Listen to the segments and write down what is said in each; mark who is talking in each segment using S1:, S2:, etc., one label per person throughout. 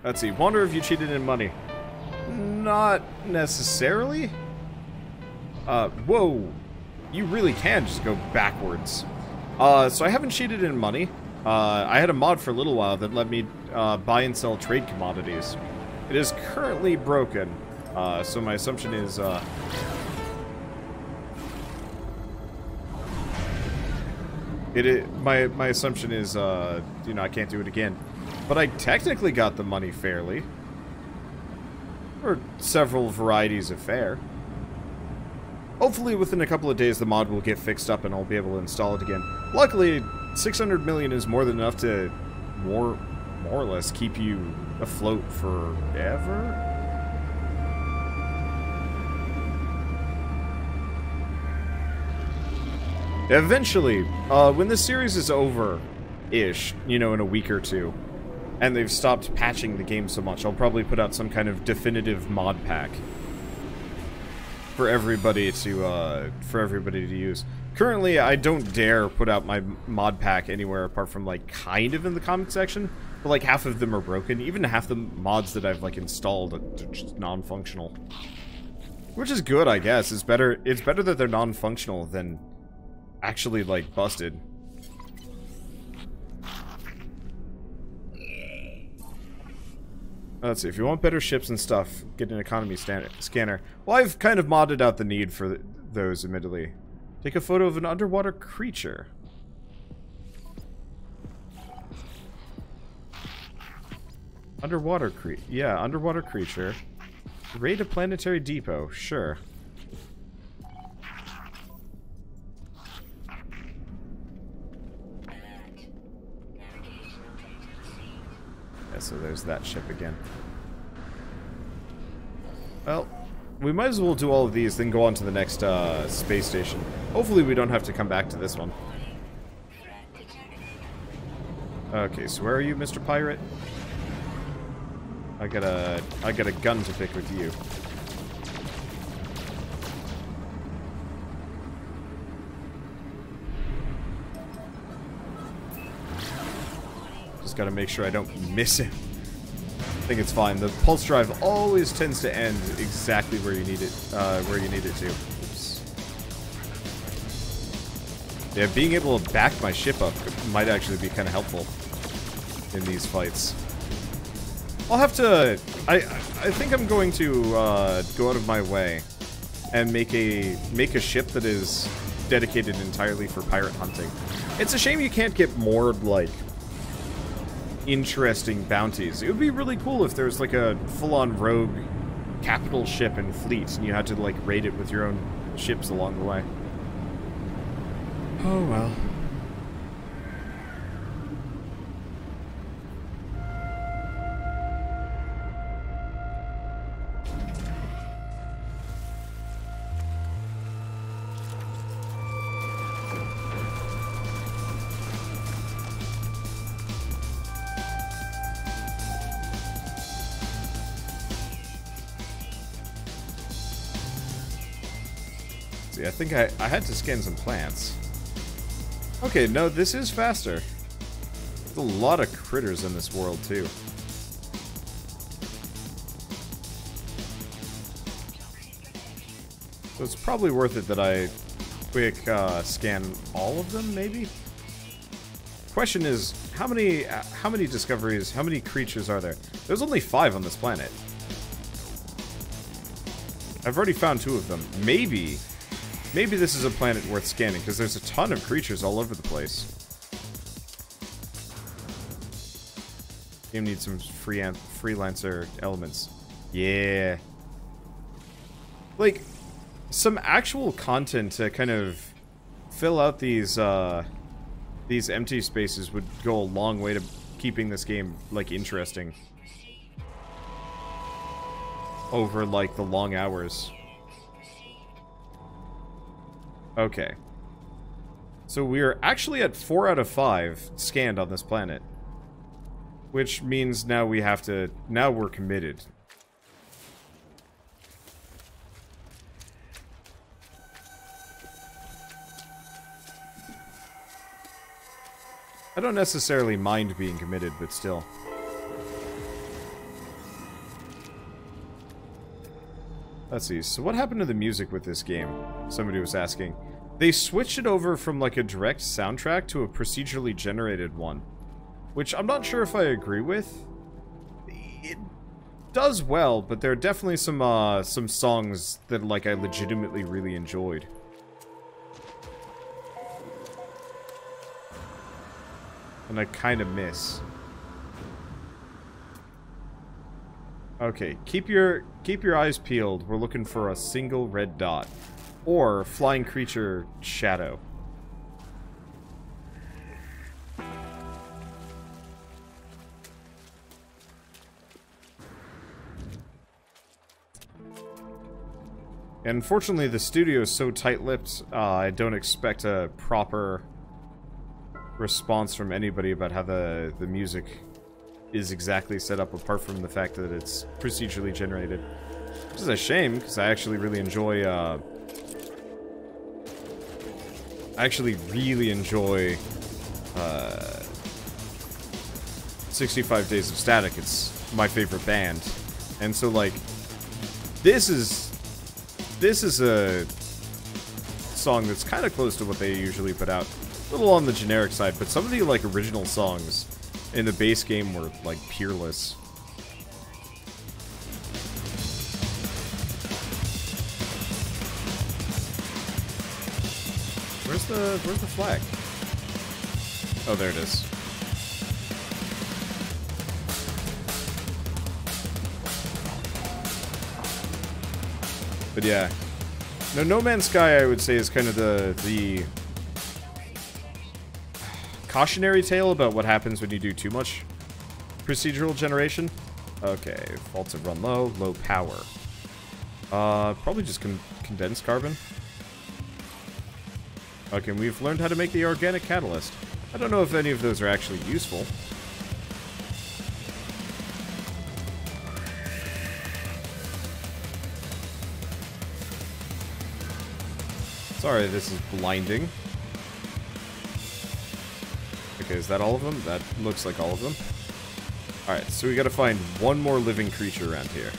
S1: Let's see. Wonder if you cheated in money. Not necessarily. Whoa. You really can just go backwards. So I haven't cheated in money. I had a mod for a little while that let me buy and sell trade commodities. It is currently broken. So my assumption is my assumption is you know, I can't do it again. But I technically got the money fairly. Or several varieties of fair. Hopefully within a couple of days the mod will get fixed up and I'll be able to install it again. Luckily, 600 million is more than enough to more or less keep you afloat forever. Eventually, when this series is over-ish, you know, in a week or two, and they've stopped patching the game so much, I'll probably put out some kind of definitive mod pack for everybody to use. Currently, I don't dare put out my mod pack anywhere apart from, like, kind of in the comment section, but, like, half of them are broken. Even half the mods that I've, like, installed are just non-functional. Which is good, I guess. It's better that they're non-functional than actually, like, busted. Let's see, if you want better ships and stuff, get an economy scanner. Well, I've kind of modded out the need for those, admittedly. Take a photo of an underwater creature. Underwater creature. Raid a planetary depot, sure. Yeah, so there's that ship again. Well, we might as well do all of these, then go on to the next space station. Hopefully we don't have to come back to this one. Okay, so where are you, Mr. Pirate? I got a gun to pick with you. Just gotta make sure I don't miss him. I think it's fine. The pulse drive always tends to end exactly where you need it to. Oops. Yeah, being able to back my ship up might actually be kind of helpful in these fights. I'll have to... I think I'm going to go out of my way and make a ship that is dedicated entirely for pirate hunting. It's a shame you can't get more, like, interesting bounties. It would be really cool if there was, like, a full-on rogue capital ship and fleet, and you had to, like, raid it with your own ships along the way. Oh, well. I think I had to scan some plants. Okay, no, this is faster. There's a lot of critters in this world, too. So it's probably worth it that I quick scan all of them, maybe? Question is, how many discoveries, how many creatures are there? There's only 5 on this planet. I've already found 2 of them. Maybe this is a planet worth scanning, because there's a ton of creatures all over the place. Game needs some freelancer elements. Yeah. Like, some actual content to kind of fill out these empty spaces would go a long way to keeping this game, like, interesting. Over, like, the long hours. Okay. So we are actually at 4 out of 5 scanned on this planet. Which means now we have to... Now we're committed. I don't necessarily mind being committed, but still. Let's see, so what happened to the music with this game? Somebody was asking. They switched it over from like a direct soundtrack to a procedurally generated one. Which I'm not sure if I agree with. It does well, but there are definitely some songs that like I legitimately really enjoyed. And I kind of miss. Okay, keep your eyes peeled. We're looking for a single red dot. Or flying creature shadow. And unfortunately, the studio is so tight-lipped, I don't expect a proper response from anybody about how the music is exactly set up, apart from the fact that it's procedurally generated. Which is a shame, because I actually really enjoy, 65 Days of Static. It's my favorite band. And so, like, this is a song that's kind of close to what they usually put out. A little on the generic side, but some of the, like, original songs in the base game were, like, peerless. Where's the flag? Oh, there it is. But yeah. No Man's Sky, I would say, is kind of the cautionary tale about what happens when you do too much procedural generation. Okay, faulted run low, low power. Probably just condensed carbon. Okay, we've learned how to make the organic catalyst. I don't know if any of those are actually useful. Sorry, this is blinding. Okay, is that all of them? That looks like all of them. Alright, so we gotta find one more living creature around here.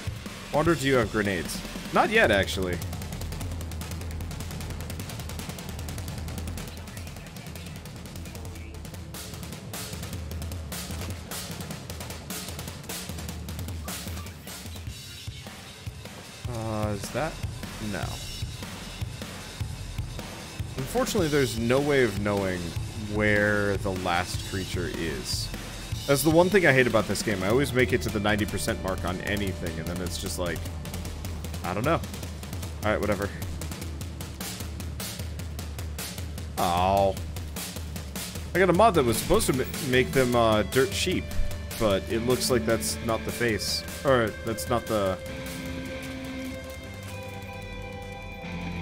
S1: Wander, do you have grenades? Not yet, actually. Is that? No. Unfortunately, there's no way of knowing where the last creature is. That's the one thing I hate about this game. I always make it to the 90% mark on anything, and then it's just like, I don't know. Alright, whatever. Oh. I got a mod that was supposed to make them dirt cheap, but it looks like that's not the face. Or, that's not the...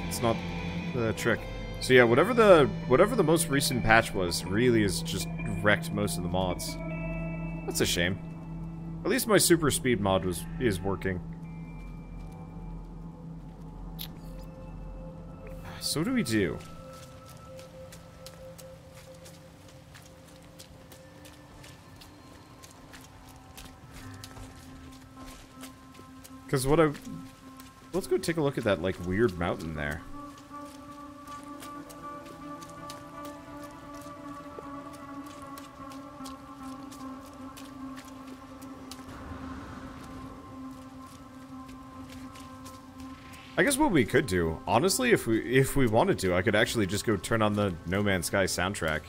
S1: It's not the trick. So yeah, whatever the most recent patch was, really has just wrecked most of the mods. That's a shame. At least my super speed mod is working. So what do we do? Because let's go take a look at that, like, weird mountain there. I guess what we could do, honestly, if we wanted to, I could actually just go turn on the No Man's Sky soundtrack.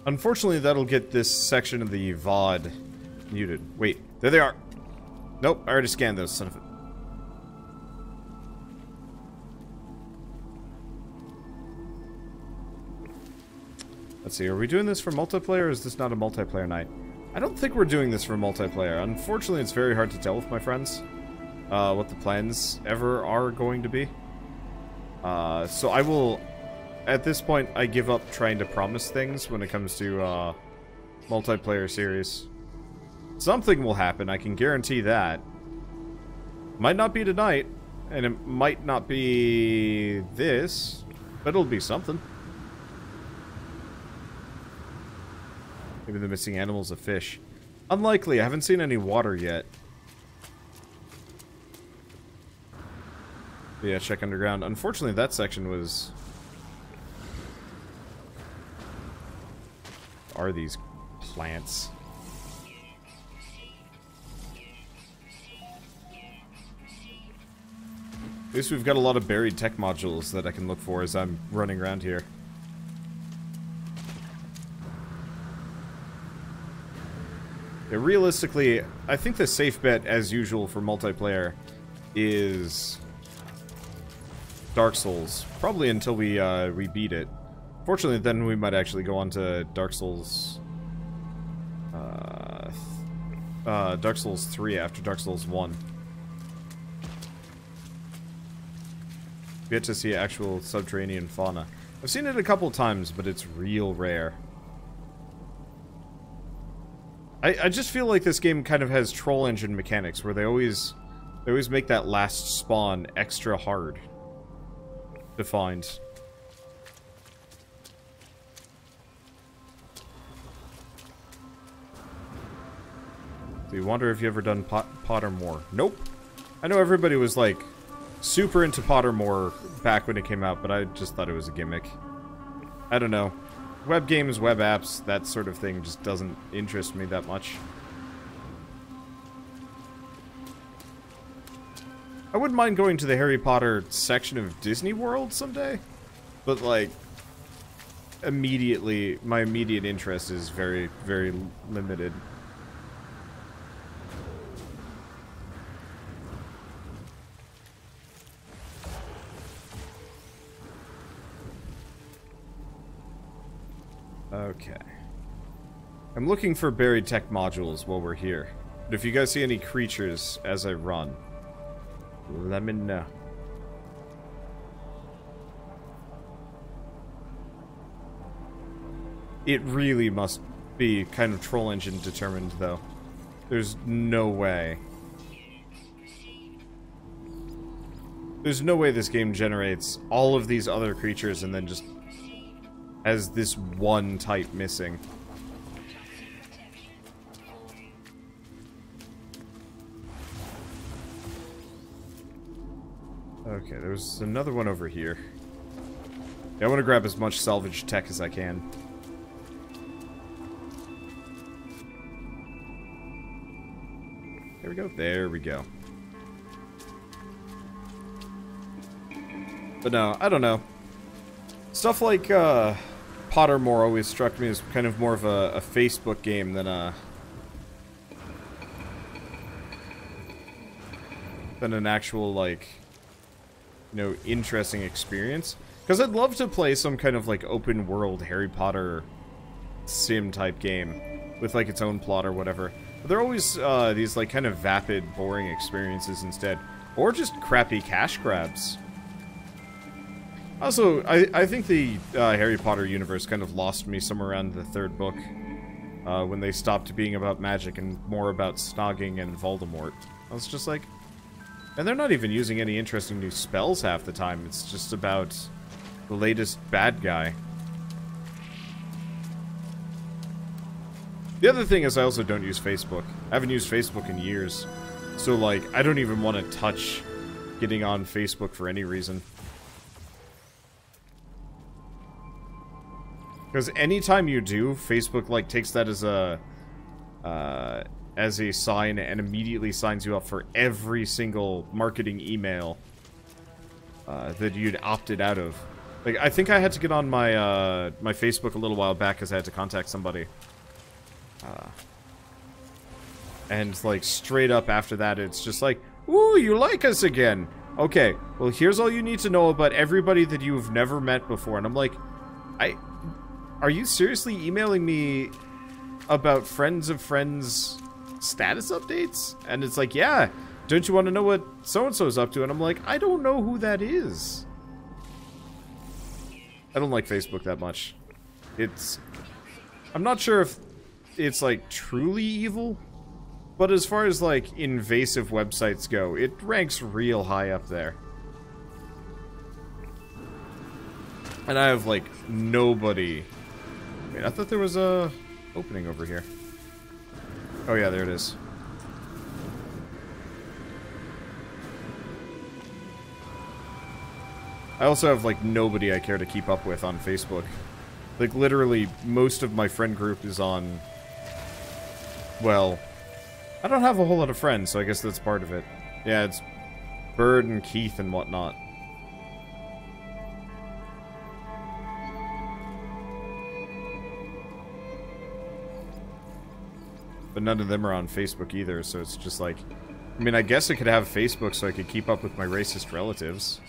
S1: Unfortunately, that'll get this section of the VOD muted. Wait, there they are. Nope, I already scanned those, son of a... Let's see, are we doing this for multiplayer, or is this not a multiplayer night? I don't think we're doing this for multiplayer. Unfortunately, it's very hard to tell with my friends what the plans ever are going to be. So I will... At this point, I give up trying to promise things when it comes to multiplayer series. Something will happen, I can guarantee that. Might not be tonight, and it might not be this, but it'll be something. Maybe the missing animal's a fish. Unlikely. I haven't seen any water yet. But yeah, check underground. Unfortunately, that section was... Are these plants? At least we've got a lot of buried tech modules that I can look for as I'm running around here. Yeah, realistically, I think the safe bet, as usual for multiplayer, is Dark Souls. Probably until we beat it. Fortunately, then we might actually go on to Dark Souls... Dark Souls 3 after Dark Souls 1. Get to see actual subterranean fauna. I've seen it a couple times, but it's real rare. I just feel like this game kind of has troll engine mechanics where they always make that last spawn extra hard to find. So you wonder if you ever done Pottermore. Nope. I know everybody was like super into Pottermore back when it came out, but I just thought it was a gimmick. I don't know. Web games, web apps, that sort of thing just doesn't interest me that much. I wouldn't mind going to the Harry Potter section of Disney World someday, but like, immediately, my immediate interest is very, very limited. Okay. I'm looking for buried tech modules while we're here. But if you guys see any creatures as I run, let me know. It really must be kind of troll engine determined, though. There's no way. There's no way this game generates all of these other creatures and then just has this one type missing. Okay, there's another one over here. Yeah, I want to grab as much salvage tech as I can. There we go. There we go. But no, I don't know. Stuff like, Pottermore always struck me as kind of more of a Facebook game than an actual, like, you know, interesting experience. Because I'd love to play some kind of, like, open world Harry Potter sim type game with, like, its own plot or whatever. But they're always, these, like, kind of vapid, boring experiences instead. Or just crappy cash grabs. Also, I think the Harry Potter universe kind of lost me somewhere around the third book. When they stopped being about magic and more about snogging and Voldemort. I was just like... And they're not even using any interesting new spells half the time. It's just about the latest bad guy. The other thing is I also don't use Facebook. I haven't used Facebook in years. So, like, I don't even want to touch getting on Facebook for any reason. Because anytime you do, Facebook, like, takes that as a sign and immediately signs you up for every single marketing email that you'd opted out of. Like, I think I had to get on my my Facebook a little while back because I had to contact somebody. And, like, straight up after that, it's just like, ooh, you like us again! Okay, well, here's all you need to know about everybody that you've never met before. And I'm like, are you seriously emailing me about friends of friends status updates? And it's like, yeah, don't you want to know what so-and-so's up to? And I'm like, I don't know who that is. I don't like Facebook that much. I'm not sure if it's, like, truly evil, but as far as, like, invasive websites go, it ranks real high up there. And I have, like, nobody... Wait, I thought there was a opening over here. Oh yeah, there it is. I also have, like, nobody I care to keep up with on Facebook. Like, literally, most of my friend group is on... Well, I don't have a whole lot of friends, so I guess that's part of it. Yeah, it's Bird and Keith and whatnot. But none of them are on Facebook either, so it's just like... I mean, I guess I could have Facebook so I could keep up with my racist relatives.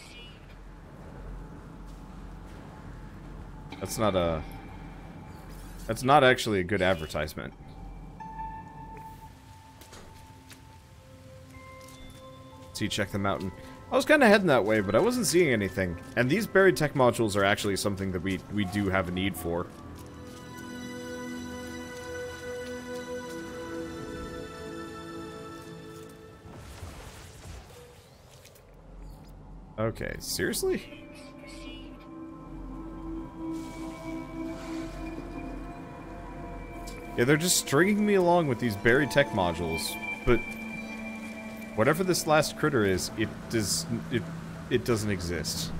S1: That's not a... That's not actually a good advertisement. See, check the mountain. I was kind of heading that way, but I wasn't seeing anything. And these buried tech modules are actually something that we do have a need for. Okay, seriously? Yeah, they're just stringing me along with these buried tech modules, but whatever this last critter is, it doesn't exist.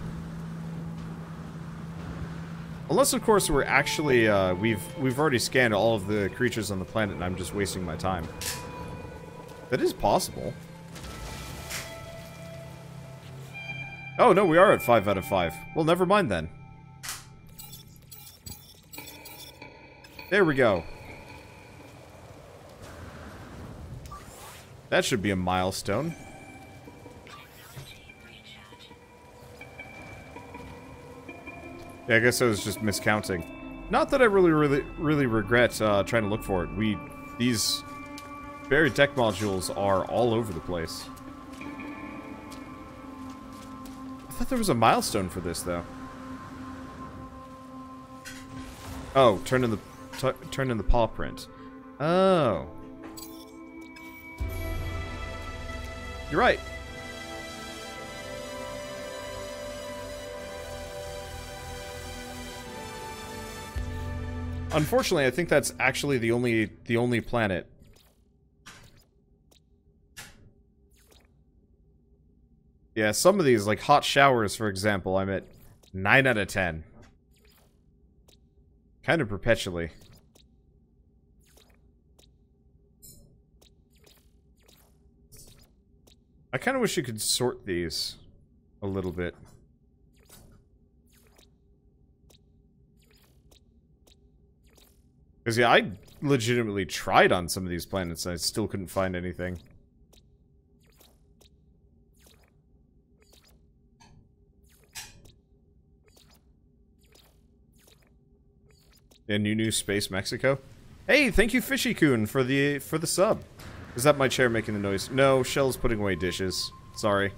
S1: Unless, of course, we're actually we've already scanned all of the creatures on the planet, and I'm just wasting my time. That is possible. Oh no, we are at 5 out of 5. Well, never mind then. There we go. That should be a milestone. Yeah, I guess I was just miscounting. Not that I really regret trying to look for it. These buried tech modules are all over the place. I thought there was a milestone for this, though. Oh, turn in the paw print. Oh. You're right. Unfortunately, I think that's actually the only planet. Yeah, some of these, like hot showers, for example, I'm at 9 out of 10. Kind of perpetually. I kind of wish you could sort these a little bit. Because, yeah, I legitimately tried on some of these planets and I still couldn't find anything. And New Space Mexico. Hey, thank you, Fishy-kun, for the sub. Is that my chair making the noise? No, Shell's putting away dishes. Sorry.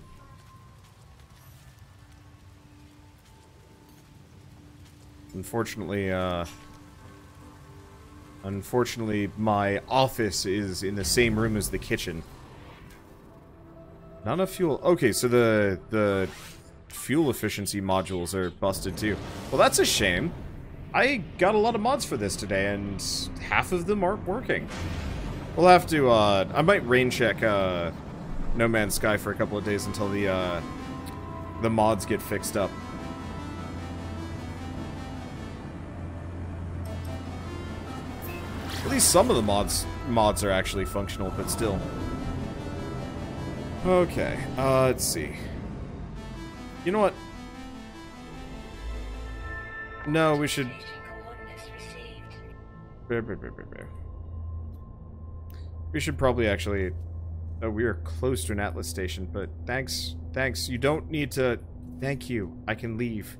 S1: Unfortunately, my office is in the same room as the kitchen. Not enough fuel. Okay, so the fuel efficiency modules are busted too. Well, that's a shame. I got a lot of mods for this today, and half of them aren't working. We'll have to, I might rain check, No Man's Sky for a couple of days until the mods get fixed up. At least some of the mods are actually functional, but still. Okay, let's see. You know what? No, we should... We should probably actually... Oh, we are close to an Atlas station, but thanks. Thanks. You don't need to... Thank you. I can leave.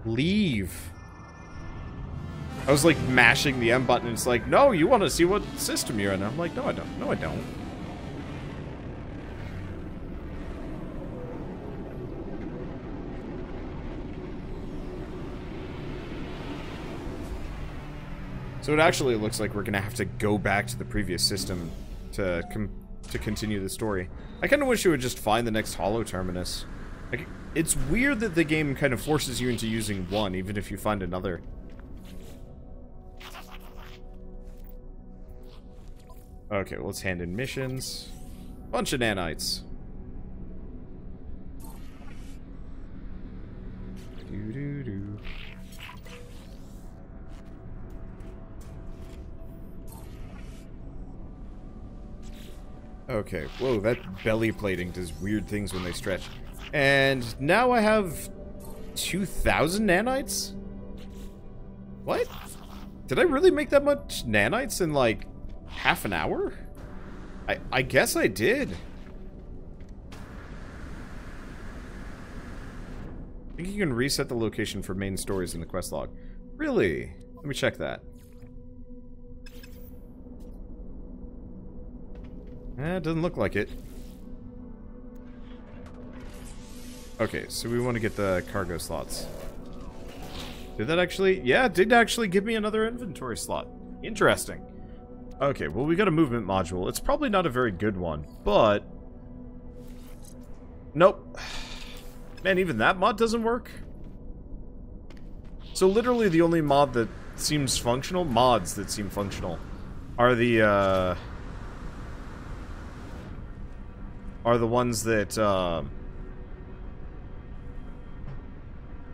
S1: Leave. I was like mashing the M button and it's like, no, you want to see what system you're in. I'm like, no, I don't. No, I don't. So it actually looks like we're gonna have to go back to the previous system to continue the story. I kind of wish it would just find the next holo terminus. Like, it's weird that the game kind of forces you into using one, even if you find another. Okay, well, let's hand in missions. Bunch of nanites. Doo-doo-doo. Okay, whoa, that belly plating does weird things when they stretch. And now I have 2,000 nanites? What? Did I really make that much nanites in, like, half an hour? I guess I did. I think you can reset the location for main stories in the quest log. Really? Let me check that. It doesn't look like it. Okay, so we want to get the cargo slots. Did that actually... Yeah, it did actually give me another inventory slot. Interesting. Okay, well, we got a movement module. It's probably not a very good one, but... Nope. Man, even that mod doesn't work? So literally the only mod that seems functional, mods that seem functional, are the ones that,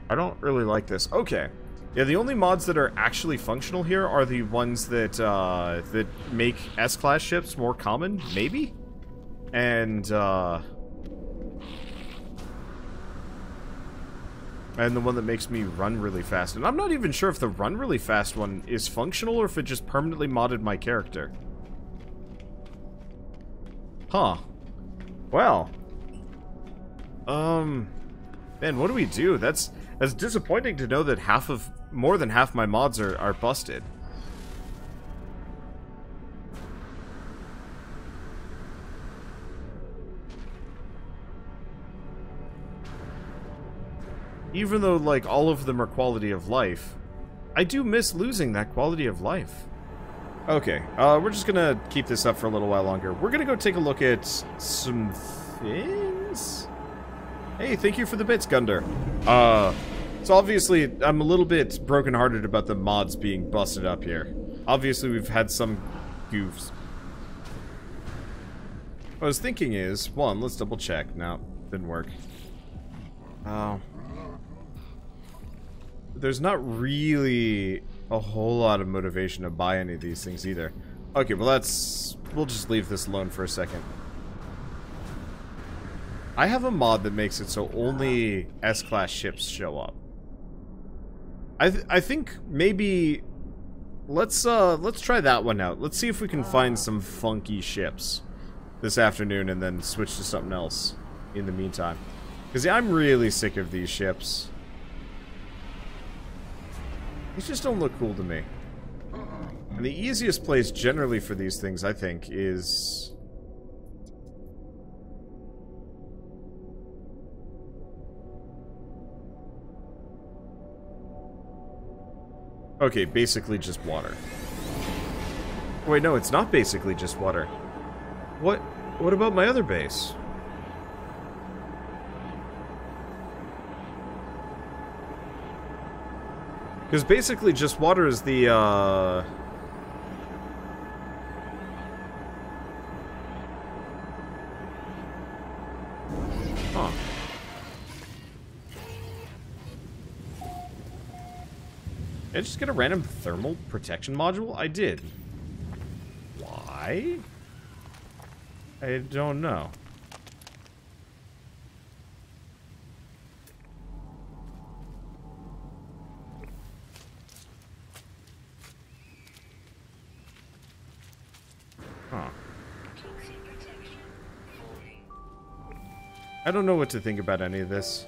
S1: I don't really like this. Okay. Yeah, the only mods that are actually functional here are the ones that, that make S-class ships more common, maybe? And the one that makes me run really fast. And I'm not even sure if the run really fast one is functional or if it just permanently modded my character. Huh. Well. Man, what do we do? That's disappointing to know that more than half my mods are busted. Even though, like, all of them are quality of life, I do miss losing that quality of life. Okay, we're just gonna keep this up for a little while longer. We're gonna go take a look at some things? Hey, thank you for the bits, Gunder. So obviously, I'm a little bit brokenhearted about the mods being busted up here. Obviously, we've had some goofs. What I was thinking is, one, let's double check. No, didn't work. There's not really a whole lot of motivation to buy any of these things either. Okay, well we'll just leave this alone for a second. I have a mod that makes it so only S-class ships show up. I think maybe let's try that one out. Let's see if we can find some funky ships this afternoon and then switch to something else in the meantime. Because I'm really sick of these ships. These just don't look cool to me. And the easiest place generally for these things, I think, is... Okay, basically just water. Wait, no, it's not basically just water. What about my other base? Because basically just water is the, Huh. Did I just get a random thermal protection module? I did. Why? I don't know. Huh. I don't know what to think about any of this.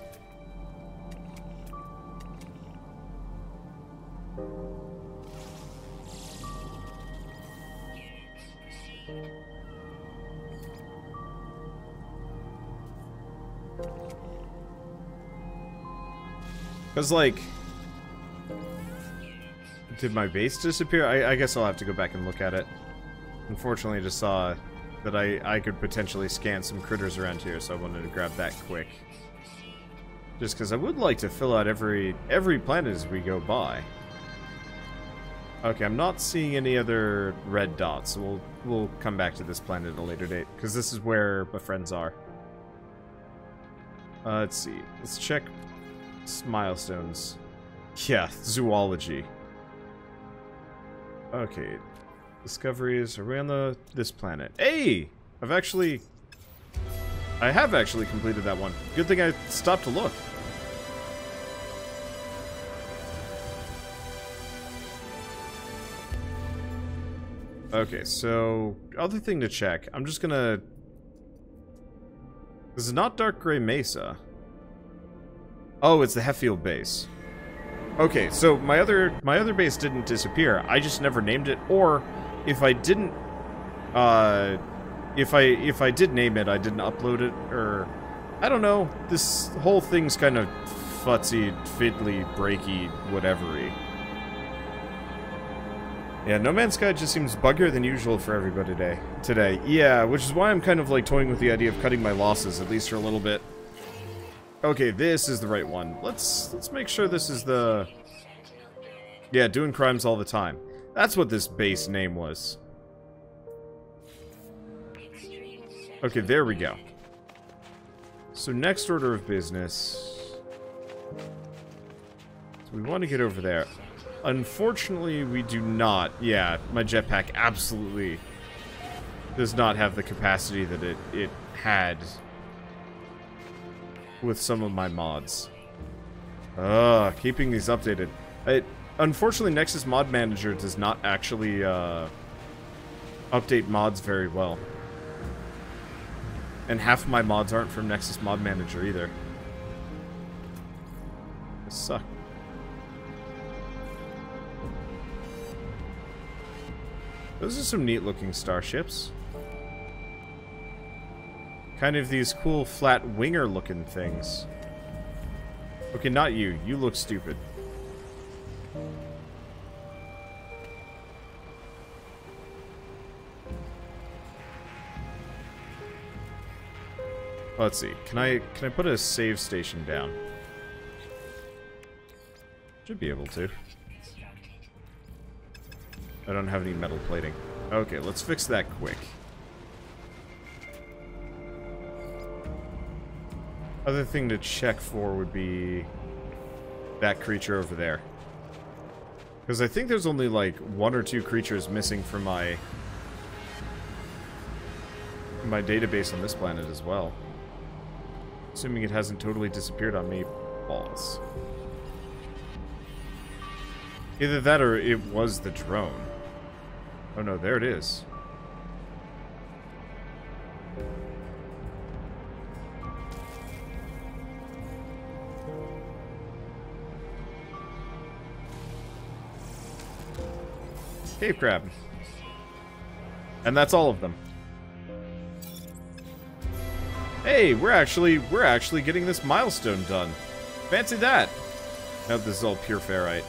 S1: Because, like, did my base disappear? I guess I'll have to go back and look at it. Unfortunately, I just saw that I could potentially scan some critters around here, so I wanted to grab that quick. Just because I would like to fill out every planet as we go by. Okay, I'm not seeing any other red dots, so we'll come back to this planet at a later date, because this is where my friends are. Let's see. Let's check milestones. Yeah, zoology. Okay. Discoveries. Are we on this planet? Hey! I have actually completed that one. Good thing I stopped to look. Okay, so other thing to check. I'm just gonna... This is not Dark Gray Mesa. Oh, it's the Heffield base. Okay, so my other base didn't disappear. I just never named it, or if I didn't if I did name it, I didn't upload it, or I don't know. This whole thing's kind of futzy, fiddly, breaky, whatevery. Yeah, No Man's Sky just seems buggier than usual for everybody today. Yeah, which is why I'm kind of like toying with the idea of cutting my losses, at least for a little bit. Okay, this is the right one. Let's make sure this is the... Yeah, doing crimes all the time. That's what this base name was. Okay, there we go. So next order of business... So we want to get over there. Unfortunately, we do not. Yeah, my jetpack absolutely does not have the capacity that it had with some of my mods. Keeping these updated. Unfortunately, Nexus Mod Manager does not actually update mods very well. And half of my mods aren't from Nexus Mod Manager either. They suck. Those are some neat-looking starships. Kind of these cool flat winger-looking things. Okay, not you. You look stupid. Let's see. Can I put a save station down? Should be able to. I don't have any metal plating. Okay, let's fix that quick. Other thing to check for would be that creature over there. Because I think there's only like 1 or 2 creatures missing from my database on this planet as well. Assuming it hasn't totally disappeared on me. Balls. Either that or it was the drone. Oh no, there it is. Cave crab. And that's all of them. Hey, we're actually getting this milestone done. Fancy that. Nope, this is all pure ferrite.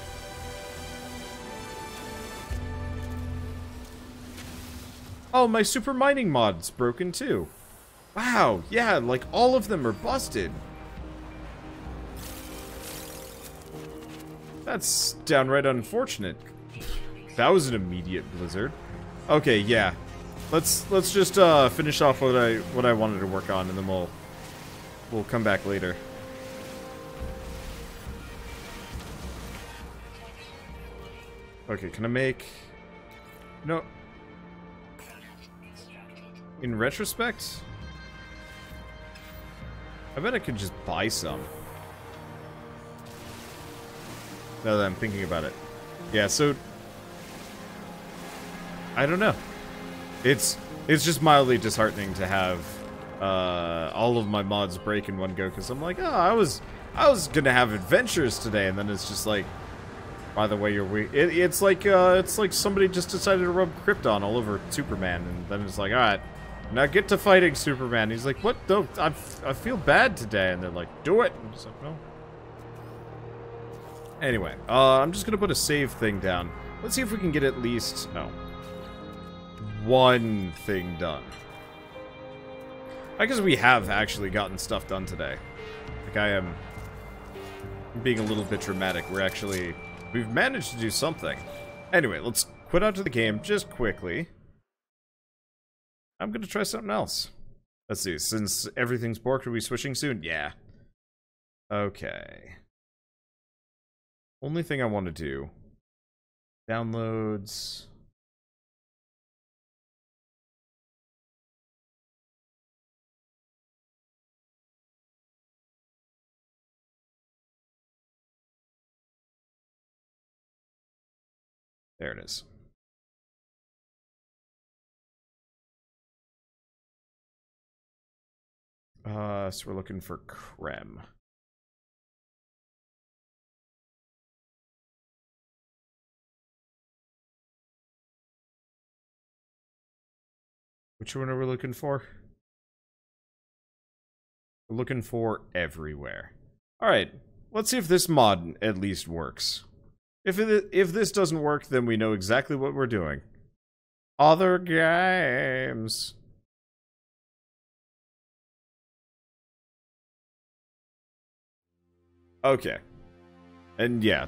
S1: Oh, my super mining mod's broken too. Wow, yeah, like all of them are busted. That's downright unfortunate. That was an immediate blizzard. Okay, yeah. Let's just finish off what I wanted to work on, and then we'll come back later. Okay, can I make... No. In retrospect, I bet I could just buy some. Now that I'm thinking about it. Yeah, so... I don't know. It's just mildly disheartening to have all of my mods break in one go, because I'm like, oh, I was gonna have adventures today, and then it's just like, by the way, you're weak. It's like somebody just decided to rub Krypton all over Superman, and then it's like, all right, now get to fighting Superman. He's like, what? No, I feel bad today, and they're like, do it. I'm just like, no. Anyway, I'm just gonna put a save thing down. Let's see if we can get at least one thing done. I guess we have actually gotten stuff done today. Like, I am being a little bit dramatic. We've managed to do something. Anyway, let's quit out of the game just quickly. I'm gonna try something else. Let's see, since everything's borked, are we switching soon? Yeah. Okay. Only thing I want to do. Downloads. There it is. So we're looking for creme. Which one are we looking for? We're looking for everywhere. Alright, let's see if this mod at least works. If this doesn't work, then we know exactly what we're doing. Other games. Okay. And yeah.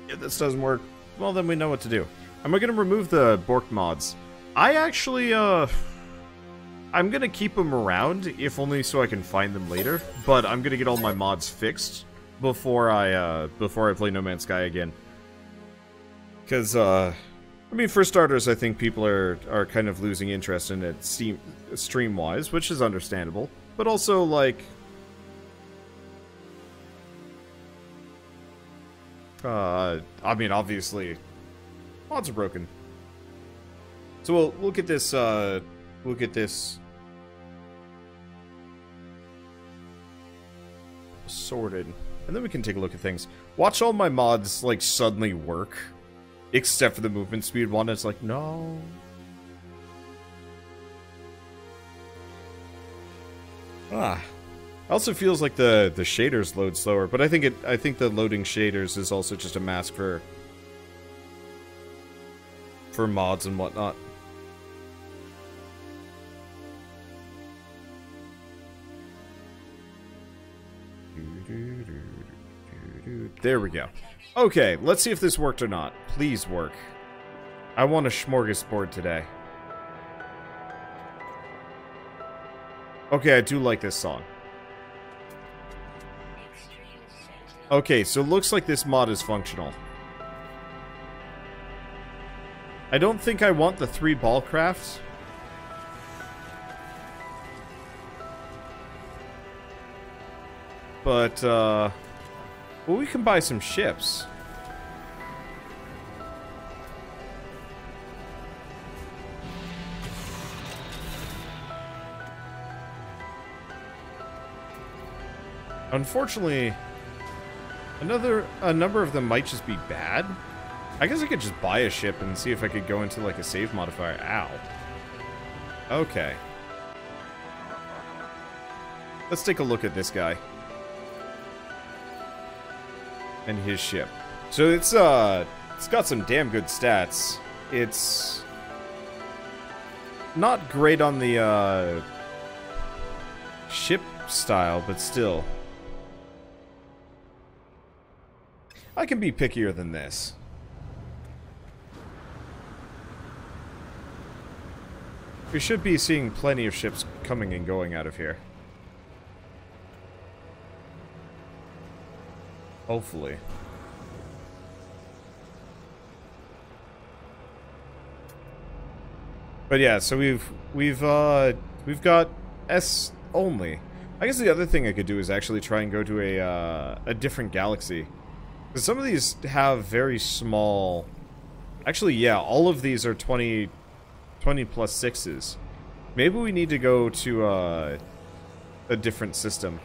S1: If this doesn't work, well then we know what to do. Am I gonna remove the borked mods? I actually, I'm gonna keep them around, if only so I can find them later. But I'm gonna get all my mods fixed before I play No Man's Sky again. Because, I mean, for starters, I think people are kind of losing interest in it stream-wise, which is understandable. But also, like... I mean, obviously, mods are broken. So we'll get this, sorted. And then we can take a look at things. Watch all my mods, like, suddenly work. Except for the movement speed one, it's like, no. It also feels like the shaders load slower, but I think the loading shaders is also just a mask for mods and whatnot. There we go. Okay, let's see if this worked or not. Please work. I want a smorgasbord today. Okay, I do like this song. Okay, so it looks like this mod is functional. I don't think I want the 3 ball crafts. But, well, we can buy some ships. Unfortunately, a number of them might just be bad. I guess I could just buy a ship and see if I could go into, like, a save modifier. Ow. Okay. Let's take a look at this guy. And his ship. So it's got some damn good stats. It's not great on the ship style, but still. I can be pickier than this. We should be seeing plenty of ships coming and going out of here. Hopefully. But yeah, so we've got S only. I guess the other thing I could do is actually try and go to a different galaxy. Because some of these have very small... Actually, yeah, all of these are 20 plus 6s. Maybe we need to go to a different system.